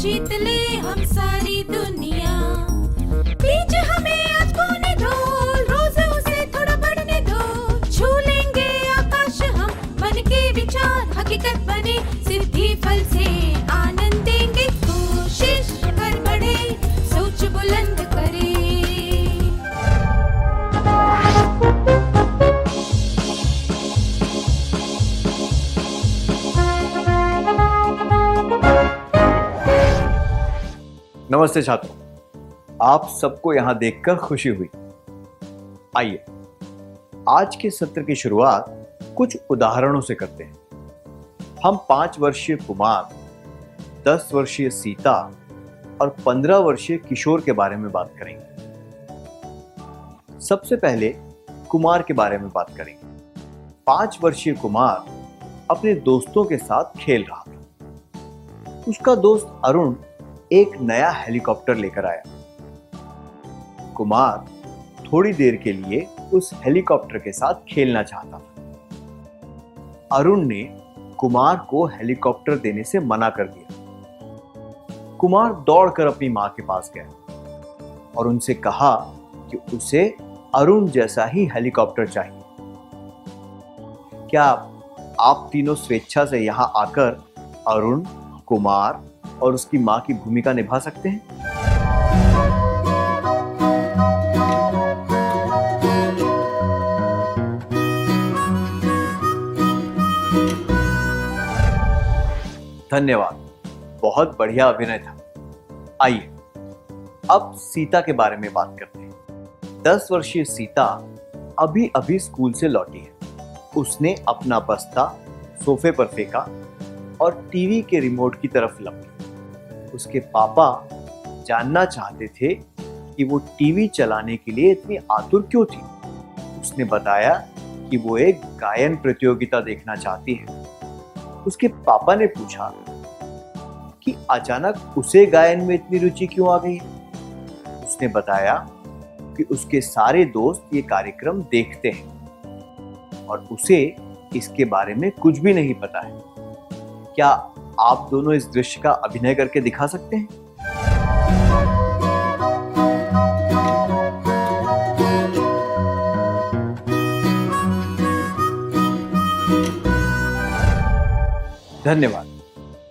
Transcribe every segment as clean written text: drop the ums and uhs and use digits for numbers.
जीत ले हम सारी दुनिया। बीच हमें आज बोने दो, रोज उसे थोड़ा बढ़ने दो। छू लेंगे आकाश हम, मन के विचार हकीकत बने। सिद्धि फल से आनंद देंगे, कोशिश कर बढ़े, सोच बुलंद करे। नमस्ते छात्रों, आप सबको यहाँ देखकर खुशी हुई। आइए आज के सत्र की शुरुआत कुछ उदाहरणों से करते हैं। हम 5 वर्षीय कुमार, 10 वर्षीय सीता और 15 वर्षीय किशोर के बारे में बात करेंगे। सबसे पहले कुमार के बारे में बात करेंगे। 5 वर्षीय कुमार अपने दोस्तों के साथ खेल रहा था। उसका दोस्त अरुण एक नया हेलीकॉप्टर लेकर आया। कुमार थोड़ी देर के लिए उस हेलीकॉप्टर के साथ खेलना चाहता था। अरुण ने कुमार को हेलीकॉप्टर देने से मना कर दिया। कुमार दौड़कर अपनी मां के पास गया और उनसे कहा कि उसे अरुण जैसा ही हेलीकॉप्टर चाहिए। क्या आप तीनों स्वेच्छा से यहां आकर अरुण, कुमार और उसकी मां की भूमिका निभा सकते हैं? धन्यवाद, बहुत बढ़िया अभिनय था। आइए अब सीता के बारे में बात करते हैं। 10 वर्षीय सीता अभी अभी स्कूल से लौटी है। उसने अपना बस्ता सोफे पर फेंका और टीवी के रिमोट की तरफ लपकी। उसके पापा जानना चाहते थे कि वो टीवी चलाने के लिए इतनी आतुर क्यों थी। उसने बताया कि वो एक गायन प्रतियोगिता देखना चाहती है। उसके पापा ने पूछा कि अचानक उसे गायन में इतनी रुचि क्यों आ गई है। उसने बताया कि उसके सारे दोस्त ये कार्यक्रम देखते हैं और उसे इसके बारे में कुछ भी नहीं पता है। क्या आप दोनों इस दृश्य का अभिनय करके दिखा सकते हैं? धन्यवाद।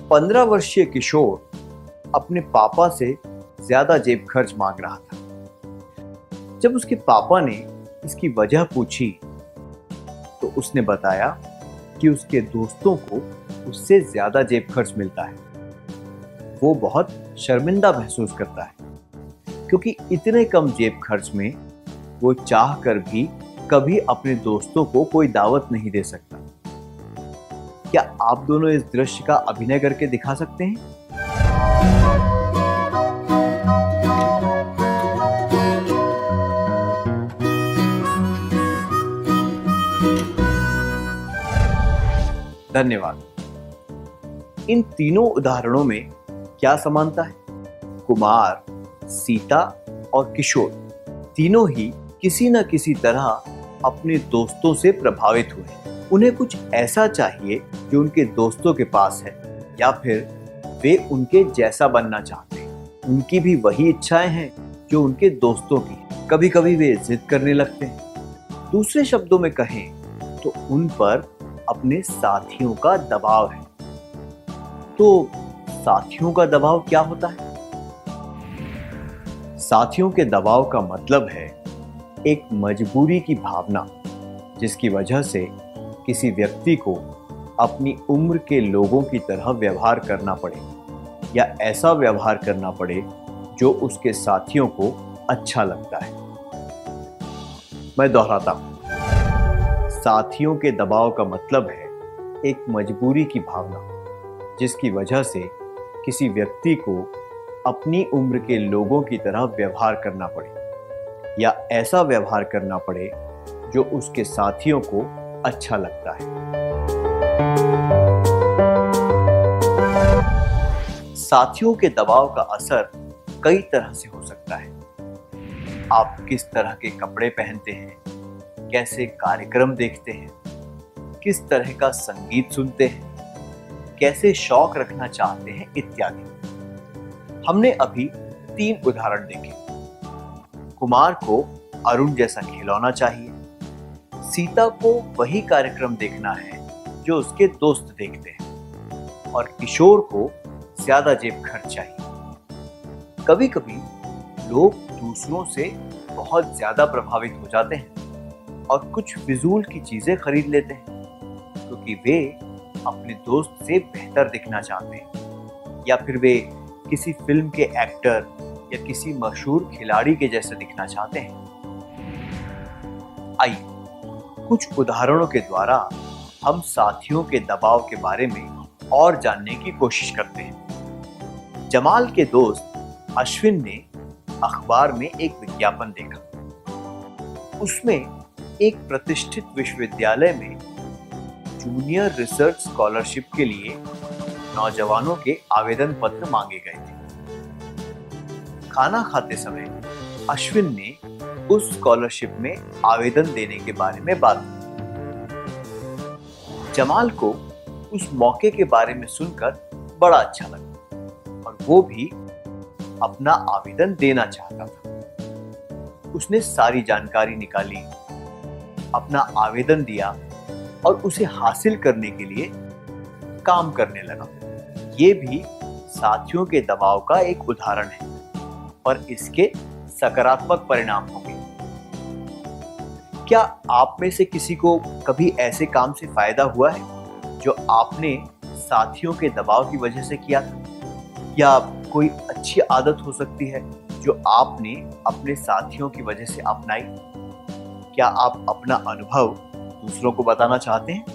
15 वर्षीय किशोर अपने पापा से ज्यादा जेब खर्च मांग रहा था। जब उसके पापा ने इसकी वजह पूछी तो उसने बताया कि उसके दोस्तों को उससे ज्यादा जेब खर्च मिलता है। वो बहुत शर्मिंदा महसूस करता है क्योंकि इतने कम जेब खर्च में वो चाह कर भी कभी अपने दोस्तों को कोई दावत नहीं दे सकता। क्या आप दोनों इस दृश्य का अभिनय करके दिखा सकते हैं? धन्यवाद। इन तीनों उदाहरणों में क्या समानता है? कुमार, सीता और किशोर तीनों ही किसी न किसी तरह अपने दोस्तों से प्रभावित हुए। उन्हें कुछ ऐसा चाहिए जो उनके दोस्तों के पास है, या फिर वे उनके जैसा बनना चाहते हैं। उनकी भी वही इच्छाएं हैं जो उनके दोस्तों की। कभी कभी वे जिद करने लगते हैं। दूसरे शब्दों में कहें तो उन पर अपने साथियों का दबाव है। तो साथियों का दबाव क्या होता है? साथियों के दबाव का मतलब है एक मजबूरी की भावना, जिसकी वजह से किसी व्यक्ति को अपनी उम्र के लोगों की तरह व्यवहार करना पड़े या ऐसा व्यवहार करना पड़े जो उसके साथियों को अच्छा लगता है। मैं दोहराता हूं, साथियों के दबाव का मतलब है एक मजबूरी की भावना, जिसकी वजह से किसी व्यक्ति को अपनी उम्र के लोगों की तरह व्यवहार करना पड़े या ऐसा व्यवहार करना पड़े जो उसके साथियों को अच्छा लगता है। साथियों के दबाव का असर कई तरह से हो सकता है। आप किस तरह के कपड़े पहनते हैं, कैसे कार्यक्रम देखते हैं, किस तरह का संगीत सुनते हैं, कैसे शौक रखना चाहते हैं इत्यादि। हमने अभी 3 उदाहरण देखे। कुमार को अरुण जैसा खिलौना चाहिए, सीता को वही कार्यक्रम देखना है जो उसके दोस्त देखते हैं, और किशोर को ज्यादा जेब खर्च चाहिए। कभी कभी लोग दूसरों से बहुत ज्यादा प्रभावित हो जाते हैं और कुछ फिजूल की चीजें खरीद लेते हैं क्योंकि वे अपने दोस्त से बेहतर दिखना चाहते हैं, या फिर वे किसी फिल्म के एक्टर या किसी मशहूर खिलाड़ी के जैसे दिखना चाहते हैं। आइए कुछ उदाहरणों के द्वारा हम साथियों के दबाव के बारे में और जानने की कोशिश करते हैं। जमाल के दोस्त अश्विन ने अखबार में एक विज्ञापन देखा। उसमें एक प्रतिष्ठित विश्वविद्यालय में जूनियर रिसर्च स्कॉलरशिप के लिए नौजवानों के आवेदन पत्र मांगे गए थे। खाना खाते समय अश्विन ने उस स्कॉलरशिप में आवेदन देने के बारे में बात की। जमाल को उस मौके के बारे में सुनकर बड़ा अच्छा लगा और वो भी अपना आवेदन देना चाहता था। उसने सारी जानकारी निकाली, अपना आवेदन दिया और उसे हासिल करने के लिए काम करने लगा। ये भी साथियों के दबाव का एक उदाहरण है और इसके सकारात्मक परिणाम होंगे। क्या आप में से किसी को कभी ऐसे काम से फायदा हुआ है जो आपने साथियों के दबाव की वजह से किया था? या कोई अच्छी आदत हो सकती है जो आपने अपने साथियों की वजह से अपनाई? क्या आप अपना अनुभव दूसरों को बताना चाहते हैं?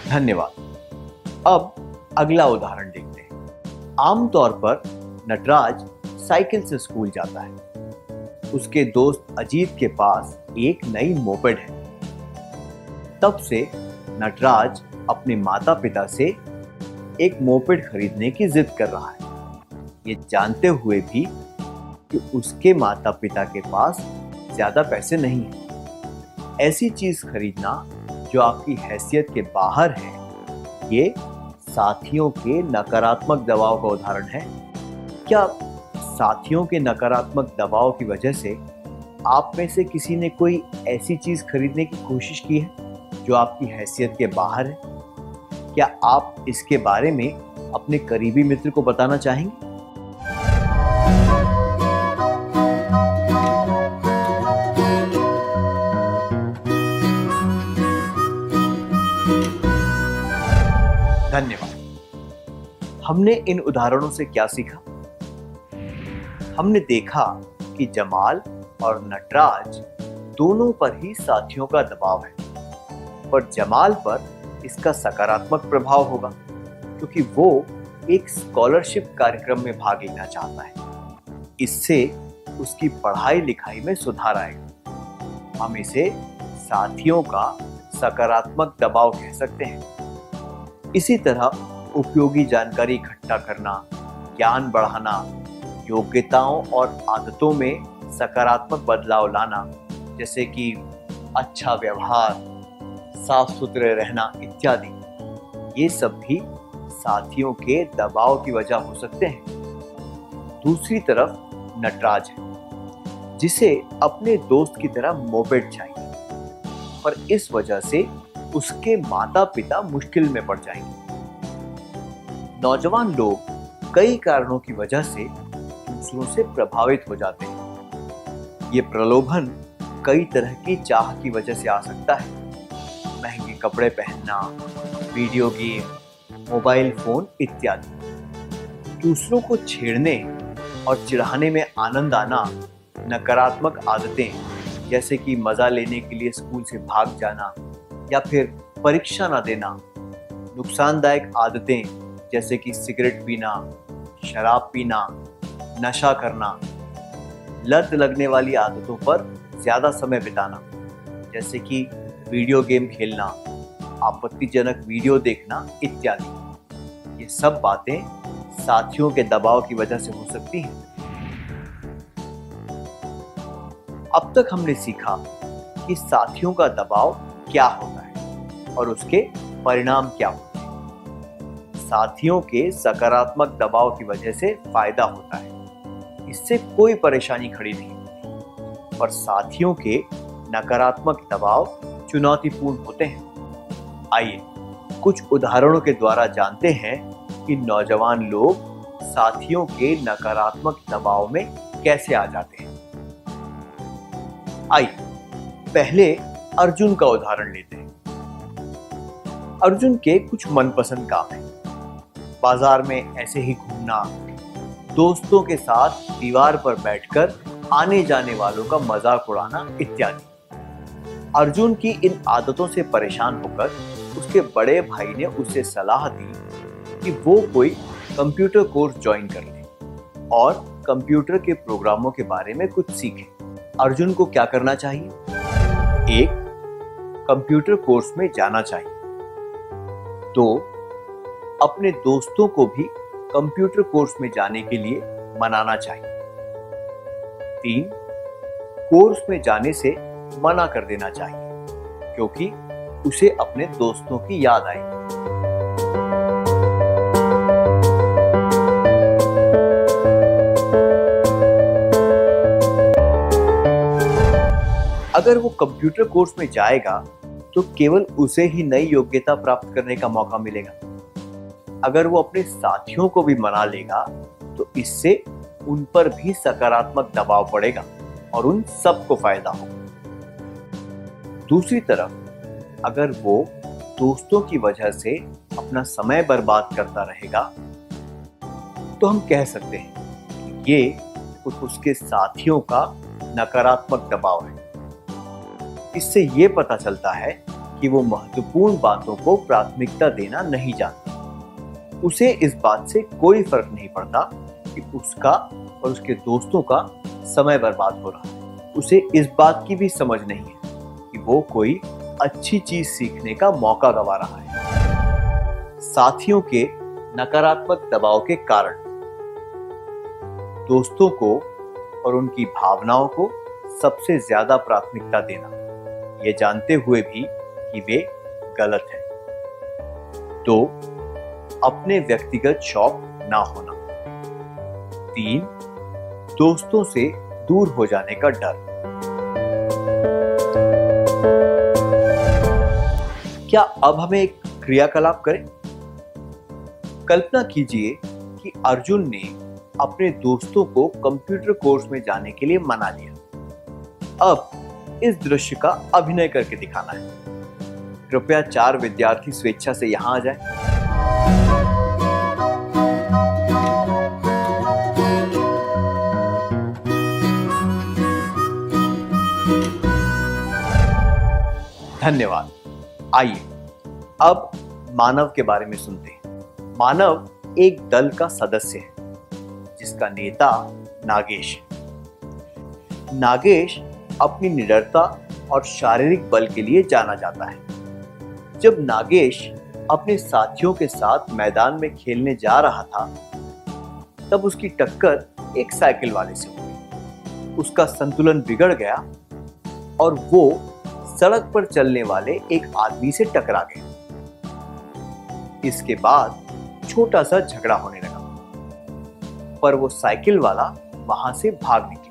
धन्यवाद। अब अगला उदाहरण देखते हैं। आमतौर पर नटराज साइकिल से स्कूल जाता है। उसके दोस्त अजीत के पास एक नई मोपेड है। तब से नटराज अपने माता पिता से एक मोपेड खरीदने की जिद कर रहा है, ये जानते हुए भी कि उसके माता पिता के पास ज्यादा पैसे नहीं है। ऐसी चीज खरीदना जो आपकी हैसियत के बाहर है, ये साथियों के नकारात्मक दबाव का उदाहरण है। क्या साथियों के नकारात्मक दबाव की वजह से आप में से किसी ने कोई ऐसी चीज खरीदने की कोशिश की है जो आपकी हैसियत के बाहर है? क्या आप इसके बारे में अपने करीबी मित्र को बताना चाहेंगे? धन्यवाद। हमने इन उदाहरणों से क्या सीखा? हमने देखा कि जमाल और नटराज दोनों पर ही साथियों का दबाव है, पर जमाल पर इसका सकारात्मक प्रभाव होगा क्योंकि वो एक स्कॉलरशिप कार्यक्रम में भाग लेना चाहता है। इससे उसकी पढ़ाई लिखाई में सुधार आएगा। हम इसे साथियों का सकारात्मक दबाव कह सकते हैं। इसी तरह उपयोगी जानकारी इकट्ठा करना, ज्ञान बढ़ाना, योग्यताओं और आदतों में सकारात्मक बदलाव लाना, जैसे कि अच्छा व्यवहार, साफ सुथरे रहना इत्यादि, ये सब भी साथियों के दबाव की वजह हो सकते हैं। दूसरी तरफ नटराज है, जिसे अपने दोस्त की तरह मोपेड चाहिए, पर इस वजह से उसके माता पिता मुश्किल में पड़ जाएंगे। नौजवान लोग कई कारणों की वजह से दूसरों से प्रभावित हो जाते हैं। ये प्रलोभन कई तरह की चाह की वजह से आ सकता है। महंगे कपड़े पहनना, वीडियो गेम, मोबाइल फोन इत्यादि। दूसरों को छेड़ने और चिढ़ाने में आनंद आना, नकारात्मक आदतें जैसे कि मजा लेने के लिए स्कूल से भाग जाना या फिर परीक्षा न देना, नुकसानदायक आदतें जैसे कि सिगरेट पीना, शराब पीना, नशा करना, लत लगने वाली आदतों पर ज्यादा समय बिताना जैसे कि वीडियो गेम खेलना, आपत्तिजनक वीडियो देखना इत्यादि। ये सब बातें साथियों के दबाव की वजह से हो सकती हैं। अब तक हमने सीखा कि साथियों का दबाव क्या होता है और उसके परिणाम क्या होते हैं। साथियों के सकारात्मक दबाव की वजह से फायदा होता है, इससे कोई परेशानी खड़ी नहीं होती, पर साथियों के नकारात्मक दबाव चुनौतीपूर्ण होते हैं। आइए कुछ उदाहरणों के द्वारा जानते हैं कि नौजवान लोग साथियों के नकारात्मक दबाव में कैसे आ जाते हैं। आइए पहले अर्जुन का उदाहरण लेते हैं। अर्जुन के कुछ मनपसंद काम हैं, बाजार में ऐसे ही घूमना, दोस्तों के साथ दीवार पर बैठकर आने जाने वालों का मजाक उड़ाना इत्यादि। अर्जुन की इन आदतों से परेशान होकर उसके बड़े भाई ने उसे सलाह दी कि वो कोई कंप्यूटर कोर्स ज्वाइन कर ले और कंप्यूटर के प्रोग्रामों के बारे में कुछ सीखे। अर्जुन को क्या करना चाहिए? एक, कंप्यूटर कोर्स में जाना चाहिए। दो, अपने दोस्तों को भी कंप्यूटर कोर्स में जाने के लिए मनाना चाहिए। तीन, कोर्स में जाने से मना कर देना चाहिए क्योंकि उसे अपने दोस्तों की याद आएगी। अगर वो कंप्यूटर कोर्स में जाएगा तो केवल उसे ही नई योग्यता प्राप्त करने का मौका मिलेगा। अगर वो अपने साथियों को भी मना लेगा तो इससे उन पर भी सकारात्मक दबाव पड़ेगा और उन सबको फायदा होगा। दूसरी तरफ अगर वो दोस्तों की वजह से अपना समय बर्बाद करता रहेगा तो हम कह सकते हैं कि ये उसके साथियों का नकारात्मक दबाव है। इससे ये पता चलता है कि वो महत्वपूर्ण बातों को प्राथमिकता देना नहीं जानता। उसे इस बात से कोई फर्क नहीं पड़ता कि उसका और उसके दोस्तों का समय बर्बाद हो रहा है। उसे इस बात की भी समझ नहीं है कि वो कोई अच्छी चीज सीखने का मौका गंवा रहा है। साथियों के नकारात्मक दबाव के कारण दोस्तों को और उनकी भावनाओं को सबसे ज्यादा प्राथमिकता देना, ये जानते हुए भी कि वे गलत हैं। दो, अपने व्यक्तिगत शौक ना होना। तीन, दोस्तों से दूर हो जाने का डर। क्या अब हमें एक क्रियाकलाप करें? कल्पना कीजिए कि अर्जुन ने अपने दोस्तों को कंप्यूटर कोर्स में जाने के लिए मना लिया। अब इस दृश्य का अभिनय करके दिखाना है। कृपया 4 विद्यार्थी स्वेच्छा से यहां आ जाएं। धन्यवाद। आइए अब मानव के बारे में सुनते हैं। मानव एक दल का सदस्य है जिसका नेता नागेश है। नागेश अपनी निडरता और शारीरिक बल के लिए जाना जाता है। जब नागेश अपने साथियों के साथ मैदान में खेलने जा रहा था तब उसकी टक्कर एक साइकिल वाले से हुई। उसका संतुलन बिगड़ गया और वो सड़क पर चलने वाले एक आदमी से टकरा गया। इसके बाद छोटा सा झगड़ा होने लगा, पर वो साइकिल वाला वहां से भाग निकला।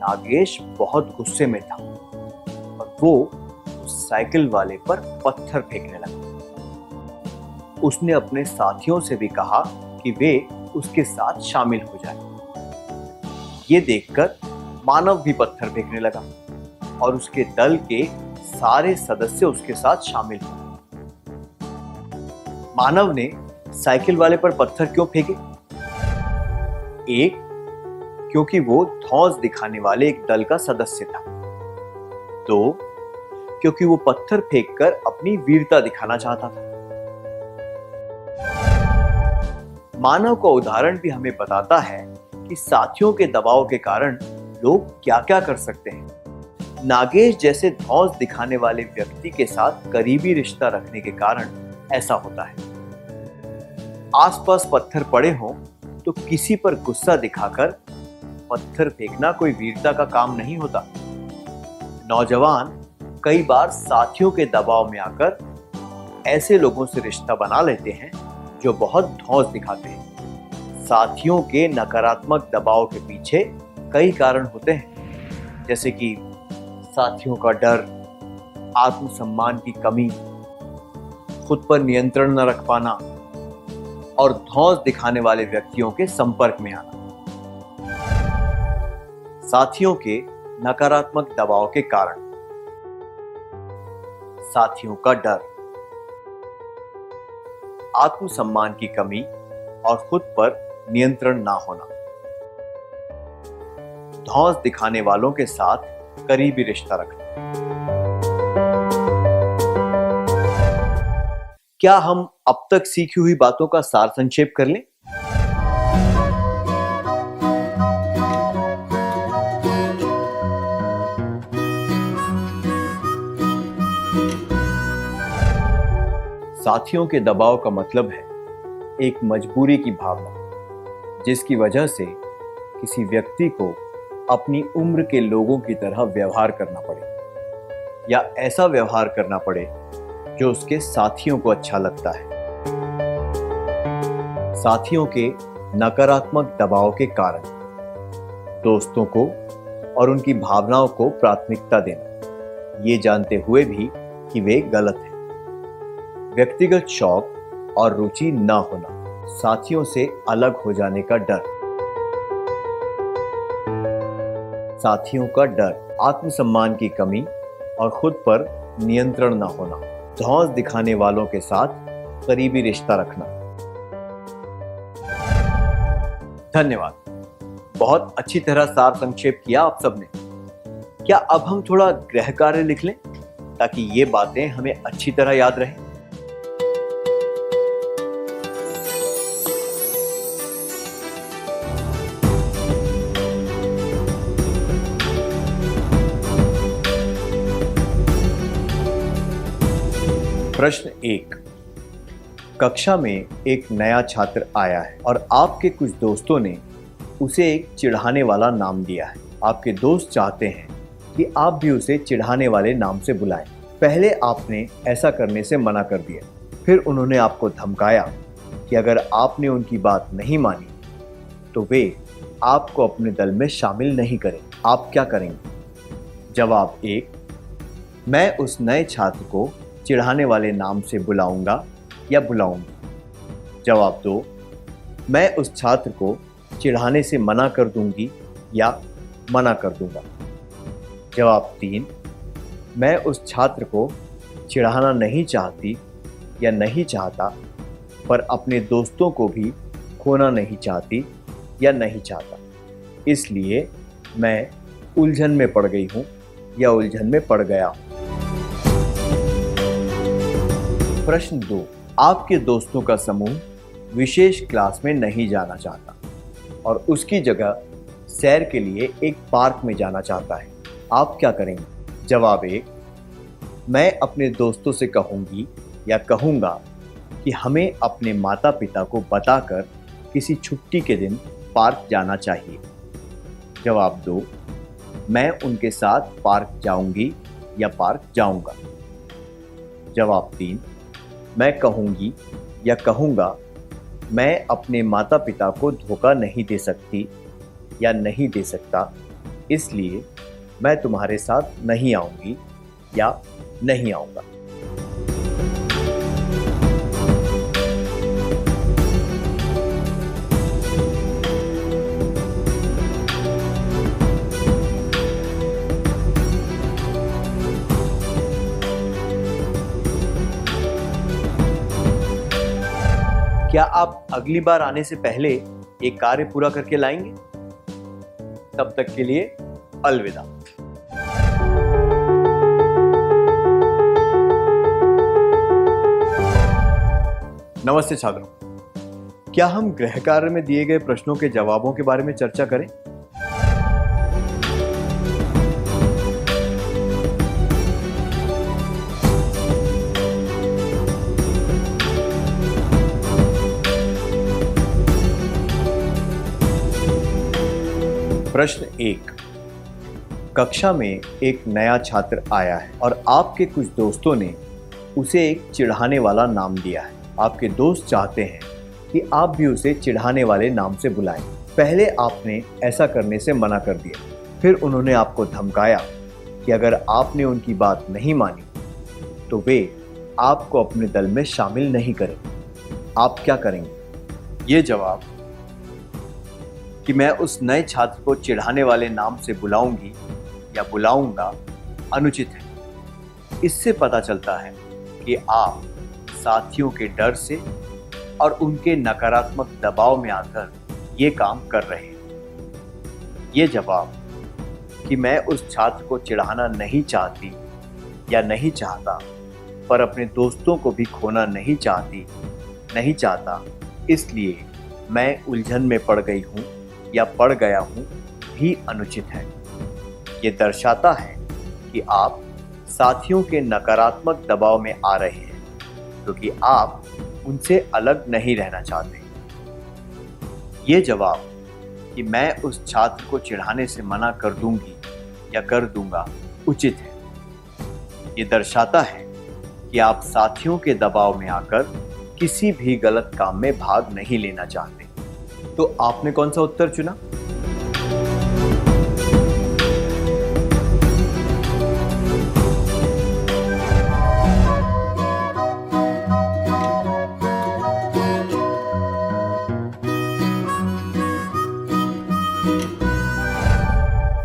नागेश बहुत गुस्से में था और वो उस साइकिल वाले पर पत्थर फेंकने लगा। उसने अपने साथियों से भी कहा कि वे उसके साथ शामिल हो जाएं। ये देखकर मानव भी पत्थर फेंकने लगा और उसके दल के सारे सदस्य उसके साथ शामिल हो गए। मानव ने साइकिल वाले पर पत्थर क्यों फेंके? एक, क्योंकि वो धौंस दिखाने वाले एक दल का सदस्य था। दो, क्योंकि वो पत्थर फेंककर अपनी वीरता दिखाना चाहता था। मानव का उदाहरण भी हमें बताता है कि साथियों के दबाव के कारण लोग क्या क्या कर सकते हैं। नागेश जैसे धौंस दिखाने वाले व्यक्ति के साथ करीबी रिश्ता रखने के कारण ऐसा होता है। आसपास पत्थर पड़े हों तो किसी पर गुस्सा दिखाकर पत्थर फेंकना कोई वीरता का काम नहीं होता। नौजवान कई बार साथियों के दबाव में आकर ऐसे लोगों से रिश्ता बना लेते हैं जो बहुत धौंस दिखाते हैं। साथियों के नकारात्मक दबाव के पीछे कई कारण होते हैं, जैसे कि साथियों का डर, आत्मसम्मान की कमी, खुद पर नियंत्रण न रख पाना और धौंस दिखाने वाले व्यक्तियों के संपर्क में आना। साथियों के नकारात्मक दबाव के कारण। साथियों का डर, आत्मसम्मान की कमी और खुद पर नियंत्रण ना होना, धौंस दिखाने वालों के साथ करीबी रिश्ता रखना। क्या हम अब तक सीखी हुई बातों का सार संक्षेप कर लें? साथियों के दबाव का मतलब है एक मजबूरी की भावना, जिसकी वजह से किसी व्यक्ति को अपनी उम्र के लोगों की तरह व्यवहार करना पड़े या ऐसा व्यवहार करना पड़े जो उसके साथियों को अच्छा लगता है। साथियों के नकारात्मक दबाव के कारण दोस्तों को और उनकी भावनाओं को प्राथमिकता देना, ये जानते हुए भी कि वे गलत हैं। व्यक्तिगत शौक और रुचि न होना, साथियों से अलग हो जाने का डर। साथियों का डर, आत्मसम्मान की कमी और खुद पर नियंत्रण न होना, धौंस दिखाने वालों के साथ करीबी रिश्ता रखना। धन्यवाद। बहुत अच्छी तरह सार संक्षेप किया आप सबने। क्या अब हम थोड़ा गृह कार्य लिख लें ताकि ये बातें हमें अच्छी तरह याद रहें? प्रश्न 1। कक्षा में एक नया छात्र आया है और आपके कुछ दोस्तों ने उसे एक चिढ़ाने वाला नाम दिया है। आपके दोस्त चाहते हैं कि आप भी उसे चिढ़ाने वाले नाम से बुलाएं। पहले आपने ऐसा करने से मना कर दिया, फिर उन्होंने आपको धमकाया कि अगर आपने उनकी बात नहीं मानी तो वे आपको अपने दल में शामिल नहीं करेंगे। आप क्या करेंगे? जवाब 1। मैं उस नए छात्र को चिढ़ाने वाले नाम से बुलाऊंगा या बुलाऊंगी। जवाब 2। मैं उस छात्र को चिढ़ाने से मना कर दूंगी या मना कर दूंगा। जवाब 3। मैं उस छात्र को चिढ़ाना नहीं चाहती या नहीं चाहता, पर अपने दोस्तों को भी खोना नहीं चाहती या नहीं चाहता, इसलिए मैं उलझन में पड़ गई हूं या उलझन में पड़ गया हूं। प्रश्न 2। आपके दोस्तों का समूह विशेष क्लास में नहीं जाना चाहता और उसकी जगह सैर के लिए एक पार्क में जाना चाहता है। आप क्या करेंगे? जवाब 1। मैं अपने दोस्तों से कहूँगी या कहूँगा कि हमें अपने माता पिता को बताकर किसी छुट्टी के दिन पार्क जाना चाहिए। जवाब 2। मैं उनके साथ पार्क जाऊँगी या पार्क जाऊँगा। जवाब 3। मैं कहूँगी या कहूँगा मैं अपने माता पिता को धोखा नहीं दे सकती या नहीं दे सकता, इसलिए मैं तुम्हारे साथ नहीं आऊँगी या नहीं आऊँगा। क्या आप अगली बार आने से पहले एक कार्य पूरा करके लाएंगे? तब तक के लिए अलविदा। नमस्ते छात्रों, क्या हम गृह कार्य में दिए गए प्रश्नों के जवाबों के बारे में चर्चा करें? प्रश्न 1। कक्षा में एक नया छात्र आया है और आपके कुछ दोस्तों ने उसे एक चिढ़ाने वाला नाम दिया है। आपके दोस्त चाहते हैं कि आप भी उसे चिढ़ाने वाले नाम से बुलाएं। पहले आपने ऐसा करने से मना कर दिया, फिर उन्होंने आपको धमकाया कि अगर आपने उनकी बात नहीं मानी तो वे आपको अपने दल में शामिल नहीं करेंगे। आप क्या करेंगे? ये जवाब कि मैं उस नए छात्र को चिढ़ाने वाले नाम से बुलाऊंगी या बुलाऊंगा अनुचित है। इससे पता चलता है कि आप साथियों के डर से और उनके नकारात्मक दबाव में आकर ये काम कर रहे हैं। ये जवाब कि मैं उस छात्र को चिढ़ाना नहीं चाहती या नहीं चाहता, पर अपने दोस्तों को भी खोना नहीं चाहता, इसलिए मैं उलझन में पड़ गई हूँ या पड़ गया हूँ भी अनुचित है। ये दर्शाता है कि आप साथियों के नकारात्मक दबाव में आ रहे हैं क्योंकि आप उनसे अलग नहीं रहना चाहते। ये जवाब कि मैं उस छात्र को चिढ़ाने से मना कर दूंगी या कर दूंगा उचित है। ये दर्शाता है कि आप साथियों के दबाव में आकर किसी भी गलत काम में भाग नहीं लेना चाहते। तो आपने कौन सा उत्तर चुना?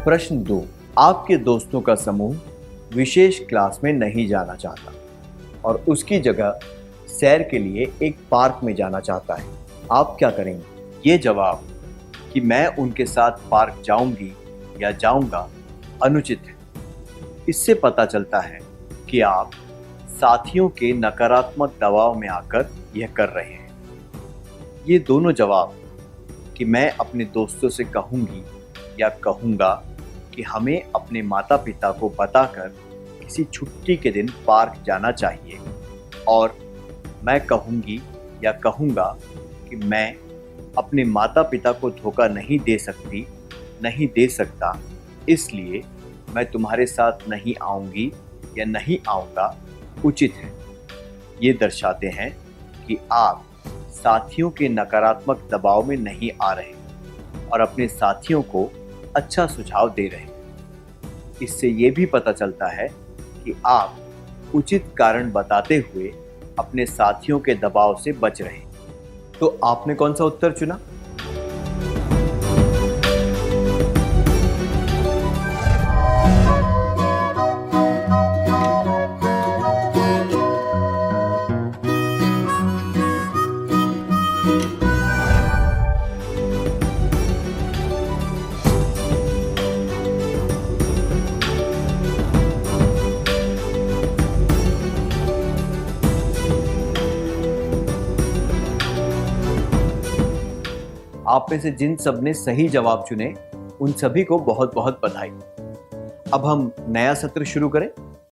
प्रश्न 2। आपके दोस्तों का समूह विशेष क्लास में नहीं जाना चाहता और उसकी जगह सैर के लिए एक पार्क में जाना चाहता है। आप क्या करेंगे? ये जवाब कि मैं उनके साथ पार्क जाऊंगी या जाऊंगा अनुचित है। इससे पता चलता है कि आप साथियों के नकारात्मक दबाव में आकर यह कर रहे हैं। ये दोनों जवाब कि मैं अपने दोस्तों से कहूंगी या कहूंगा कि हमें अपने माता पिता को बताकर किसी छुट्टी के दिन पार्क जाना चाहिए, और मैं कहूंगी या कहूंगा कि मैं अपने माता पिता को धोखा नहीं दे सकता, इसलिए मैं तुम्हारे साथ नहीं आऊंगी या नहीं आऊंगा उचित है। ये दर्शाते हैं कि आप साथियों के नकारात्मक दबाव में नहीं आ रहे और अपने साथियों को अच्छा सुझाव दे रहे हैं। इससे ये भी पता चलता है कि आप उचित कारण बताते हुए अपने साथियों के दबाव से बच रहे हैं। तो आपने कौन सा उत्तर चुना? आप में से जिन सब ने सही जवाब चुने उन सभी को बहुत बहुत बधाई। अब हम नया सत्र शुरू करें।